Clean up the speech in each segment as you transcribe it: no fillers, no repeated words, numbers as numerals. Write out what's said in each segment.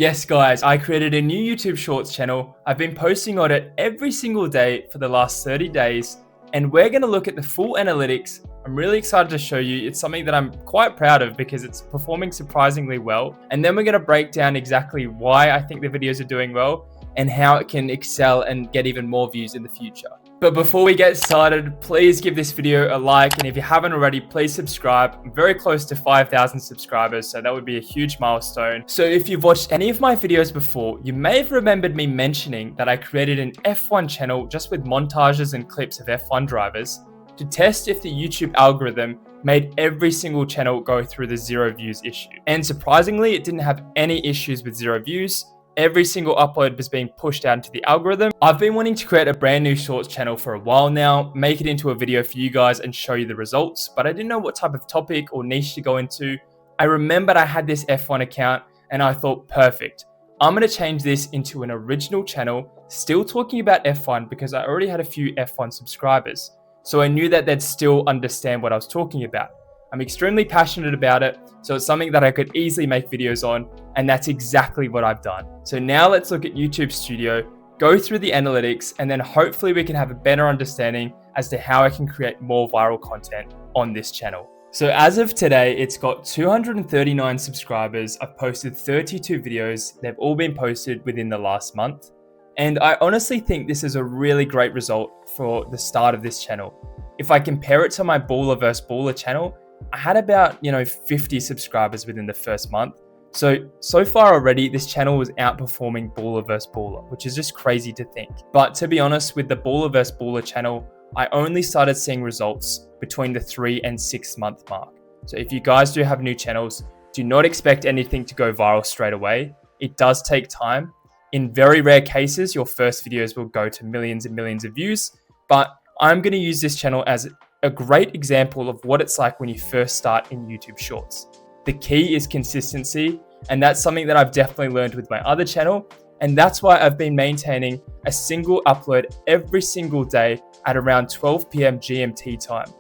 Yes, guys, I created a new YouTube Shorts channel. I've been posting on it every single day for the last 30 days, and we're going to look at the full analytics. I'm really excited to show you. It's something that I'm quite proud of because it's performing surprisingly well. And then we're going to break down exactly why I think the videos are doing well and how it can excel and get even more views in the future. But before we get started, please give this video a like, and if you haven't already, please subscribe. I'm very close to 5,000 subscribers, so that would be a huge milestone. So if you've watched any of my videos before, you may have remembered me mentioning that I created an F1 channel just with montages and clips of F1 drivers to test if the YouTube algorithm made every single channel go through the 0 views issue. And surprisingly, it didn't have any issues with 0 views. Every single upload was being pushed out into the algorithm. I've been wanting to create a brand new Shorts channel for a while now, make it into a video for you guys and show you the results, but I didn't know what type of topic or niche to go into. I remembered I had this F1 account and I thought, perfect. I'm going to change this into an original channel, still talking about F1 because I already had a few F1 subscribers. So I knew that they'd still understand what I was talking about. I'm extremely passionate about it, so it's something that I could easily make videos on, and that's exactly what I've done. So now let's look at YouTube Studio, go through the analytics, and then hopefully we can have a better understanding as to how I can create more viral content on this channel. So as of today, it's got 239 subscribers. I've posted 32 videos. They've all been posted within the last month. And I honestly think this is a really great result for the start of this channel. If I compare it to my Baller vs. Baller channel, I had about 50 subscribers within the first month. So far already, this channel was outperforming Baller vs. Baller, which is just crazy to think. But to be honest, with the Baller vs. Baller channel, I only started seeing results between the 3 and 6 month mark. So if you guys do have new channels, do not expect anything to go viral straight away. It does take time. In very rare cases, your first videos will go to millions and millions of views, but I'm going to use this channel as a great example of what it's like when you first start in YouTube Shorts. The key is consistency, and that's something that I've definitely learned with my other channel, and that's why I've been maintaining a single upload every single day at around 12 p.m. GMT time.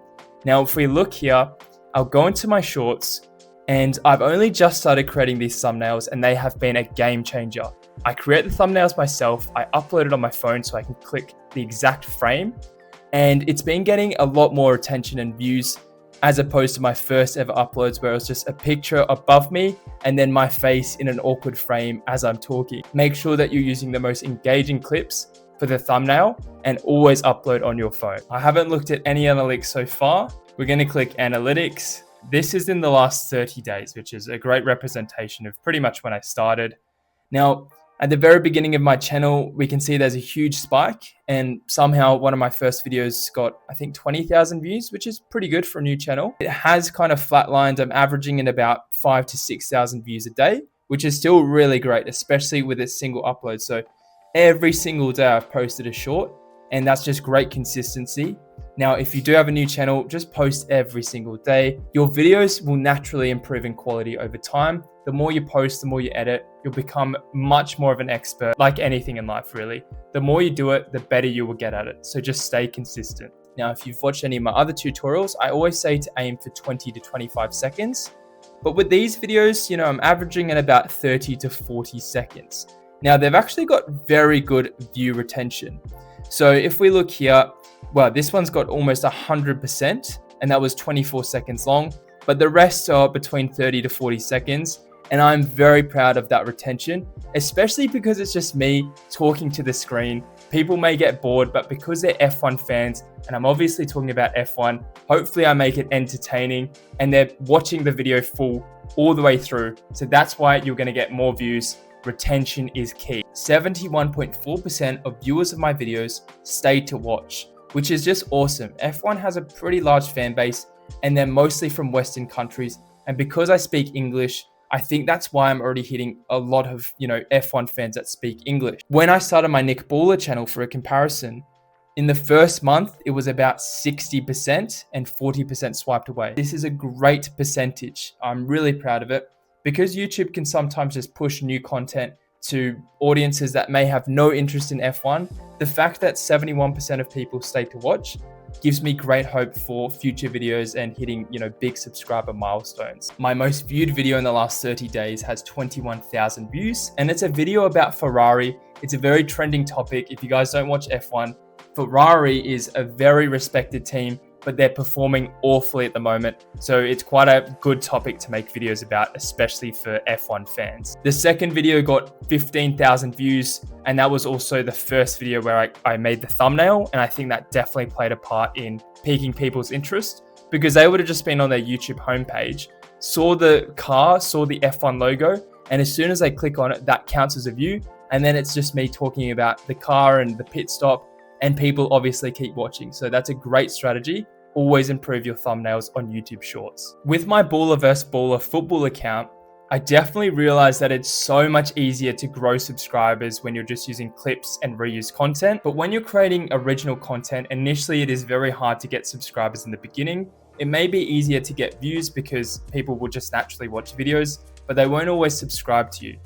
Now, if we look here, I'll go into my Shorts, and I've only just started creating these thumbnails, and they have been a game changer. I create the thumbnails myself, I upload it on my phone so I can click the exact frame, and it's been getting a lot more attention and views as opposed to my first ever uploads where it was just a picture above me and then my face in an awkward frame as I'm talking. Make sure that you're using the most engaging clips for the thumbnail and always upload on your phone. I haven't looked at any analytics so far. We're going to click analytics. This is in the last 30 days, which is a great representation of pretty much when I started. Now, at the very beginning of my channel, we can see there's a huge spike, and somehow one of my first videos got, I think, 20,000 views, which is pretty good for a new channel. It has kind of flatlined. I'm averaging in about 5,000 to 6,000 views a day, which is still really great, especially with a single upload. So every single day I've posted a short, and that's just great consistency. Now, if you do have a new channel, just post every single day. Your videos will naturally improve in quality over time. The more you post, the more you edit, you'll become much more of an expert, like anything in life, really. The more you do it, the better you will get at it. So just stay consistent. Now, if you've watched any of my other tutorials, I always say to aim for 20 to 25 seconds. But with these videos, I'm averaging at about 30 to 40 seconds. Now, they've actually got very good view retention. So if we look here, well, this one's got almost 100%, and that was 24 seconds long, but the rest are between 30 to 40 seconds. And I'm very proud of that retention, especially because it's just me talking to the screen. People may get bored, but because they're F1 fans, and I'm obviously talking about F1, hopefully I make it entertaining and they're watching the video full all the way through. So that's why you're going to get more views. Retention is key. 71.4% of viewers of my videos stay to watch, which is just awesome. F1 has a pretty large fan base, and they're mostly from Western countries. And because I speak English, I think that's why I'm already hitting a lot of, F1 fans that speak English. When I started my Nick Baller channel, for a comparison, in the first month, it was about 60% and 40% swiped away. This is a great percentage. I'm really proud of it. Because YouTube can sometimes just push new content to audiences that may have no interest in F1, the fact that 71% of people stay to watch gives me great hope for future videos and hitting, big subscriber milestones. My most viewed video in the last 30 days has 21,000 views, and it's a video about Ferrari. It's a very trending topic. If you guys don't watch F1, Ferrari is a very respected team, but they're performing awfully at the moment. So it's quite a good topic to make videos about, especially for F1 fans. The second video got 15,000 views, and that was also the first video where I made the thumbnail. And I think that definitely played a part in piquing people's interest, because they would have just been on their YouTube homepage, saw the car, saw the F1 logo, and as soon as they click on it, that counts as a view. And then it's just me talking about the car and the pit stop, and people obviously keep watching. So that's a great strategy. Always improve your thumbnails on YouTube Shorts. With my Baller vs Baller football account, I definitely realized that it's so much easier to grow subscribers when you're just using clips and reuse content. But when you're creating original content, initially it is very hard to get subscribers in the beginning. It may be easier to get views because people will just naturally watch videos, but they won't always subscribe to you.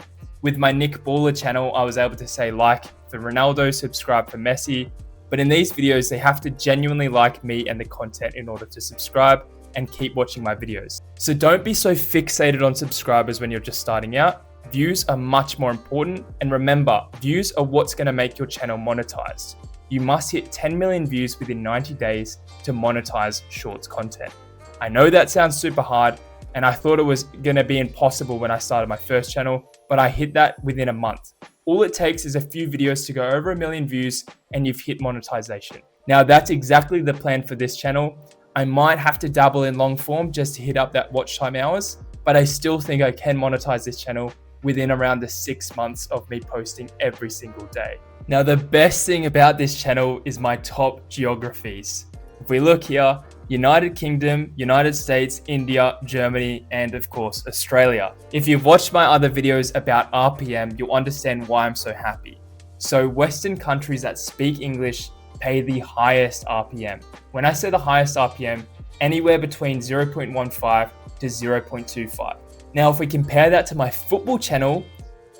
With my Nick Baller channel, I was able to say like for Ronaldo, subscribe for Messi. But in these videos, they have to genuinely like me and the content in order to subscribe and keep watching my videos. So don't be so fixated on subscribers when you're just starting out. Views are much more important. And remember, views are what's going to make your channel monetized. You must hit 10 million views within 90 days to monetize Shorts content. I know that sounds super hard, and I thought it was going to be impossible when I started my first channel, but I hit that within a month. All it takes is a few videos to go over 1 million views and you've hit monetization. Now that's exactly the plan for this channel. I might have to dabble in long form just to hit up that watch time hours, but I still think I can monetize this channel within around the 6 months of me posting every single day. Now the best thing about this channel is my top geographies. If we look here, United Kingdom, United States, India, Germany, and of course, Australia. If you've watched my other videos about RPM, you'll understand why I'm so happy. So Western countries that speak English pay the highest RPM. When I say the highest RPM, anywhere between 0.15 to 0.25. Now, if we compare that to my football channel,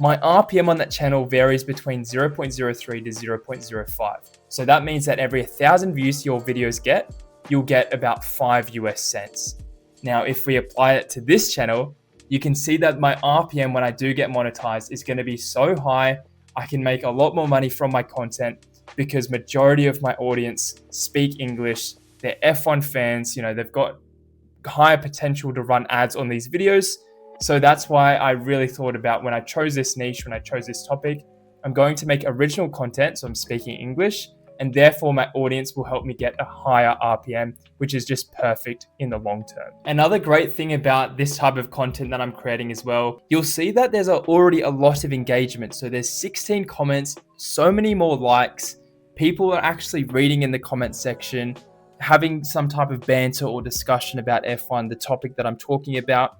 my RPM on that channel varies between 0.03 to 0.05. So that means that every 1,000 views your videos get, you'll get about 5 US cents. Now, if we apply it to this channel, you can see that my RPM when I do get monetized is going to be so high, I can make a lot more money from my content because majority of my audience speak English. They're F1 fans, they've got higher potential to run ads on these videos. So that's why I really thought about when I chose this niche, when I chose this topic, I'm going to make original content, so I'm speaking English, and therefore my audience will help me get a higher RPM, which is just perfect in the long term. Another great thing about this type of content that I'm creating as well, you'll see that there's already a lot of engagement. So there's 16 comments, so many more likes. People are actually reading in the comment section, having some type of banter or discussion about F1, the topic that I'm talking about.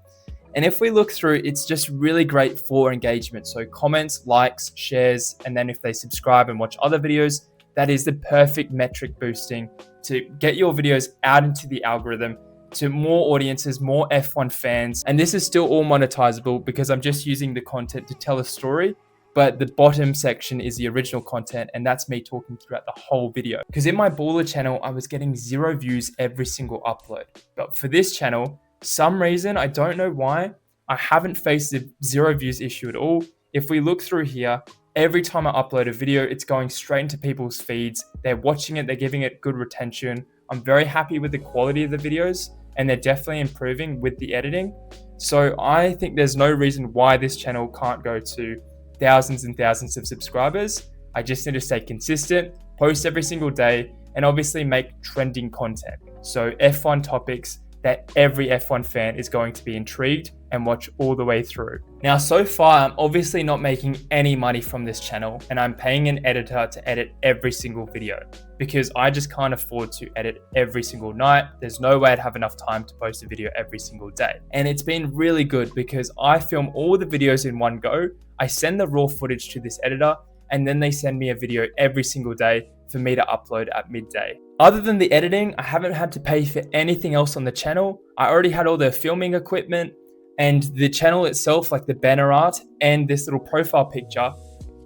And if we look through, it's just really great for engagement. So comments, likes, shares, and then if they subscribe and watch other videos, that is the perfect metric boosting to get your videos out into the algorithm to more audiences, more F1 fans. And this is still all monetizable because I'm just using the content to tell a story. But the bottom section is the original content, and that's me talking throughout the whole video. Because in my Baller channel, I was getting 0 views every single upload. But for this channel, some reason, I don't know why, I haven't faced the 0 views issue at all. If we look through here, every time I upload a video, it's going straight into people's feeds. They're watching it, they're giving it good retention. I'm very happy with the quality of the videos, and they're definitely improving with the editing. So I think there's no reason why this channel can't go to thousands and thousands of subscribers. I just need to stay consistent, post every single day, and obviously make trending content. So F1 topics that every F1 fan is going to be intrigued and watch all the way through. Now, so far, I'm obviously not making any money from this channel, and I'm paying an editor to edit every single video because I just can't afford to edit every single night. There's no way I'd have enough time to post a video every single day. And it's been really good because I film all the videos in one go. I send the raw footage to this editor, and then they send me a video every single day for me to upload at midday. Other than the editing, I haven't had to pay for anything else on the channel. I already had all the filming equipment, and the channel itself, like the banner art and this little profile picture,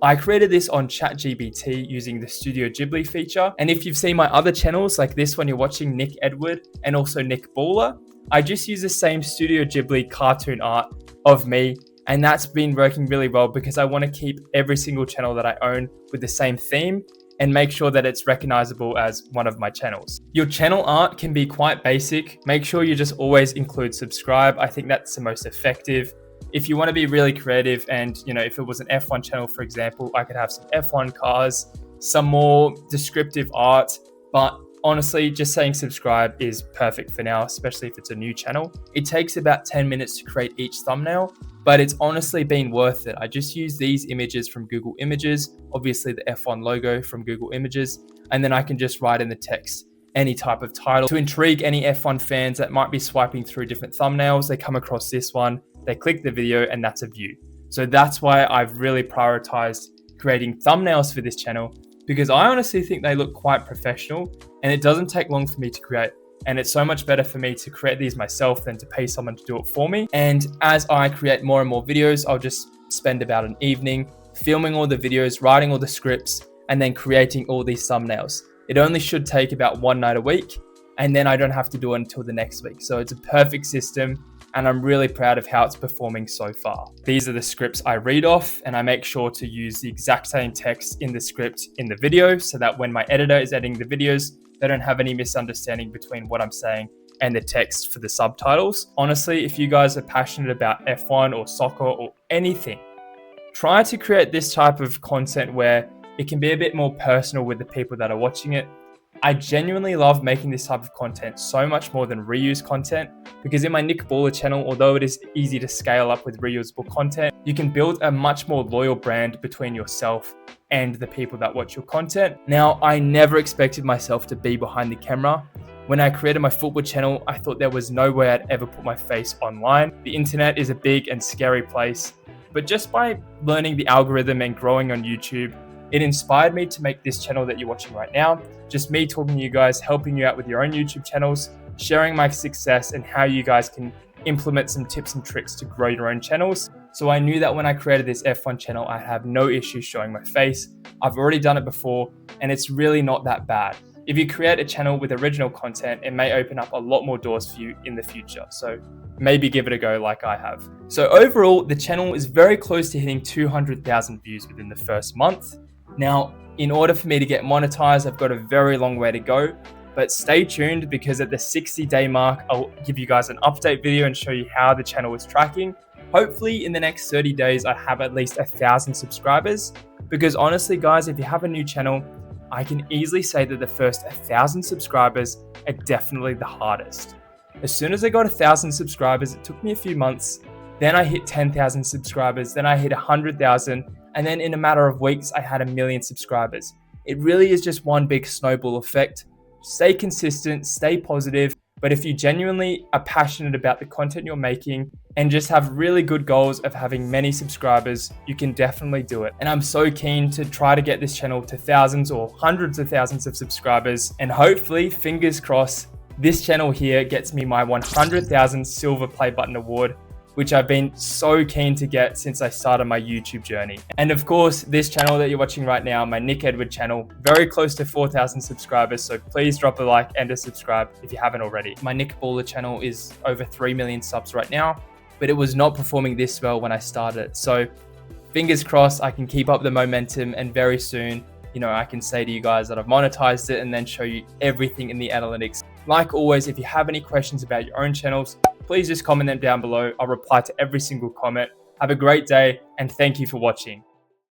I created this on ChatGPT using the Studio Ghibli feature. And if you've seen my other channels, like this one you're watching, Nick Edward, and also Nick Baller, I just use the same Studio Ghibli cartoon art of me. And that's been working really well because I want to keep every single channel that I own with the same theme and make sure that it's recognizable as one of my channels. Your channel art can be quite basic. Make sure you just always include subscribe. I think that's the most effective. If you want to be really creative and, if it was an F1 channel, for example, I could have some F1 cars, some more descriptive art, but honestly, just saying subscribe is perfect for now, especially if it's a new channel. It takes about 10 minutes to create each thumbnail, but it's honestly been worth it. I just use these images from Google Images, obviously the F1 logo from Google Images, and then I can just write in the text any type of title to intrigue any F1 fans that might be swiping through different thumbnails. They come across this one, they click the video, and that's a view. So that's why I've really prioritized creating thumbnails for this channel, because I honestly think they look quite professional and it doesn't take long for me to create. And it's so much better for me to create these myself than to pay someone to do it for me. And as I create more and more videos, I'll just spend about an evening filming all the videos, writing all the scripts, and then creating all these thumbnails. It only should take about one night a week, and then I don't have to do it until the next week. So it's a perfect system, and I'm really proud of how it's performing so far. These are the scripts I read off, and I make sure to use the exact same text in the script in the video so that when my editor is editing the videos, they don't have any misunderstanding between what I'm saying and the text for the subtitles. Honestly, if you guys are passionate about F1 or soccer or anything, try to create this type of content where it can be a bit more personal with the people that are watching it. I genuinely love making this type of content so much more than reuse content, because in my Nick Baller channel, although it is easy to scale up with reusable content, you can build a much more loyal brand between yourself and the people that watch your content. Now, I never expected myself to be behind the camera. When I created my football channel, I thought there was no way I'd ever put my face online. The internet is a big and scary place, but just by learning the algorithm and growing on YouTube, it inspired me to make this channel that you're watching right now. Just me talking to you guys, helping you out with your own YouTube channels, sharing my success and how you guys can implement some tips and tricks to grow your own channels. So I knew that when I created this F1 channel, I'd have no issue showing my face. I've already done it before, and it's really not that bad. If you create a channel with original content, it may open up a lot more doors for you in the future. So maybe give it a go like I have. So overall, the channel is very close to hitting 200,000 views within the first month. Now, in order for me to get monetized, I've got a very long way to go, but stay tuned because at the 60-day mark, I'll give you guys an update video and show you how the channel is tracking. Hopefully in the next 30 days, I have at least 1,000 subscribers, because honestly, guys, if you have a new channel, I can easily say that the first 1,000 subscribers are definitely the hardest. As soon as I got 1,000 subscribers, it took me a few months. Then I hit 10,000 subscribers, then I hit 100,000, and then in a matter of weeks, I had 1 million subscribers. It really is just one big snowball effect. Stay consistent, stay positive, but if you genuinely are passionate about the content you're making and just have really good goals of having many subscribers, you can definitely do it. And I'm so keen to try to get this channel to thousands or hundreds of thousands of subscribers. And hopefully, fingers crossed, this channel here gets me my 100,000 silver play button award, which I've been so keen to get since I started my YouTube journey. And of course, this channel that you're watching right now, my Nick Edward channel, very close to 4,000 subscribers. So please drop a like and a subscribe if you haven't already. My Nick Baller channel is over 3 million subs right now, but it was not performing this well when I started. So fingers crossed I can keep up the momentum, and very soon, I can say to you guys that I've monetized it and then show you everything in the analytics. Like always, if you have any questions about your own channels, please just comment them down below. I'll reply to every single comment. Have a great day, and thank you for watching.